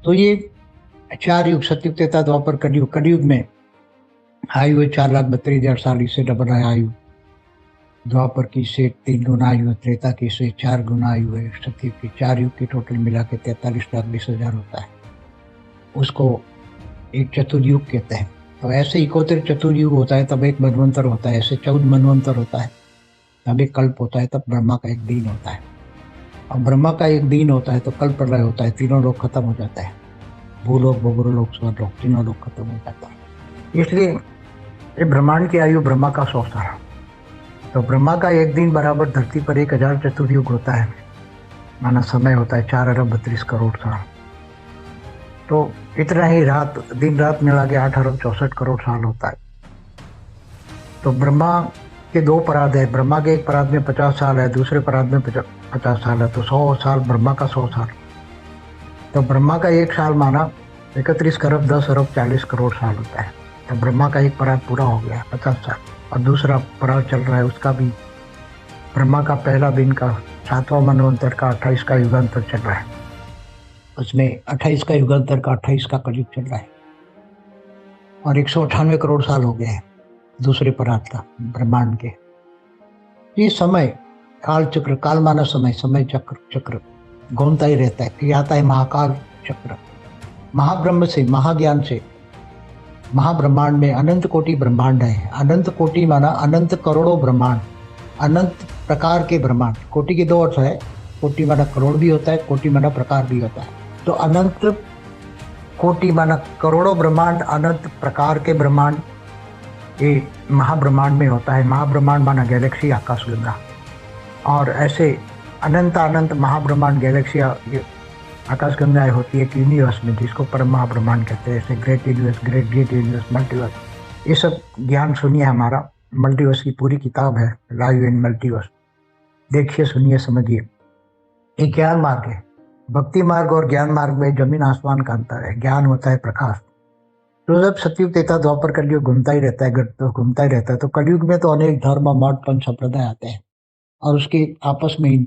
तो ये 4 युग सतयुग, त्रेता, द्वापर, कलयुग। कलयुग में आयु है 4,32,000 साल, इससे डबल है आयु। द्वापर की से 3 गुना आयु है, त्रेता की से 4 गुना आयु है, सतयुग की 4 युग की टोटल मिला के 43,20,000 होता है। उसको एक चतुर्युग कहते हैं। तो ऐसे इकोतिर चतुर्युग होता है, तब एक मनवंतर होता है, ऐसे 14 मनवंतर होता है, तब एक कल्प होता है, तब ब्रह्मा का एक दिन होता है। और ब्रह्मा का एक दिन होता है तो कल्प प्रलय होता है, तीनों लोग खत्म हो जाता है, भूलोक, भूगोलोक, स्वर्लोक, तीनों लोग खत्म हो जाता है। इसलिए ये ब्रह्मांड की आयु ब्रह्मा का 100 साल। तो ब्रह्मा का एक दिन बराबर धरती पर 1000 चतुर्युग होता है, माना समय होता है 4,32 करोड़ साल। तो इतना ही दिन रात मिला के 8,64 करोड़ साल होता है। तो ब्रह्मा के 2 पराद है, ब्रह्मा के एक पराद में 50 साल है, दूसरे पराद में 50 साल है, तो 100 साल ब्रह्मा का 100 साल। तो ब्रह्मा का एक साल माना 31 खरब 10 अरब 40 करोड़ साल होता है। तो ब्रह्मा का एक पराग पूरा हो गया 50 साल, और दूसरा पराग चल रहा है, उसका भी ब्रह्मा का पहला दिन का 7वां मनवंतर का 28 का युगांतर चल रहा है, उसमें 28 का युगांतर का 28 का कलयुग चल रहा है, और 198 करोड़ साल हो गए हैं दूसरे पराग का ब्रह्मांड के। ये समय काल चक्र, काल माना समय, समय चक्र चक्र घूमता ही रहता है। फिर आता है महाकाल चक्र। महाब्रह्म से, महाज्ञान से, महाब्रह्मांड में अनंत कोटि ब्रह्मांड है। अनंत कोटि माना अनंत करोड़ों ब्रह्मांड, अनंत प्रकार के ब्रह्मांड। कोटि के 2 अर्थ है, कोटि माना करोड़ भी होता है, कोटि माना प्रकार भी होता है। तो अनंत कोटि माना करोड़ों ब्रह्मांड, अनंत प्रकार के ब्रह्मांड, ये महाब्रह्मांड में होता है। महाब्रह्मांड माना गैलेक्सी, आकाश गंगा, और ऐसे अनंत अनंत महाब्रह्मांड, गैलेक्सी, आकाश गंगाएं होती है यूनिवर्स में, जिसको परम महाब्रह्मांड कहते हैं। जैसे great universe, great great universe, multiverse, ये सब ज्ञान सुनिए। हमारा मल्टीवर्स की पूरी किताब है, लाइव इन मल्टीवर्स, देखिए, सुनिए, समझिए। ये ज्ञान मार्ग है। भक्ति मार्ग और ज्ञान मार्ग में जमीन आसमान का अंतर है। ज्ञान होता है प्रकाश। तो जब सतयुग, त्रेता, द्वापर, कलयुग घूमता ही रहता है, घूमता ही रहता है, तो कलयुग में तो अनेक धर्म, मठ, पंथ, संप्रदाय आते हैं, और उसके आपस में ही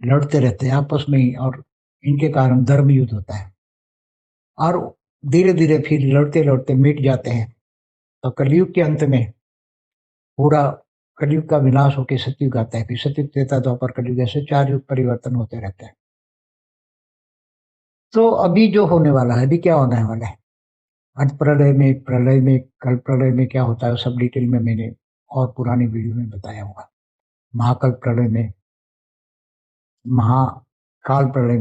लड़ते रहते हैं, आपस में ही, और इनके कारण धर्म युद्ध होता है, और धीरे धीरे फिर लड़ते लड़ते मिट जाते हैं। तो कलयुग के अंत में पूरा कलयुग का विनाश होकर सतयुग आता है। फिर सतयुग, त्रेता, द्वापर, कलयुग, ऐसे 4 युग परिवर्तन होते रहते हैं। तो अभी जो होने वाला है, अभी क्या होने वाला है, अंत प्रलय में, प्रलय में, कल प्रलय में क्या होता है, सब डिटेल में मैंने और पुरानी वीडियो में बताया होगा। महाकल प्रलय में, महाकाल प्रलय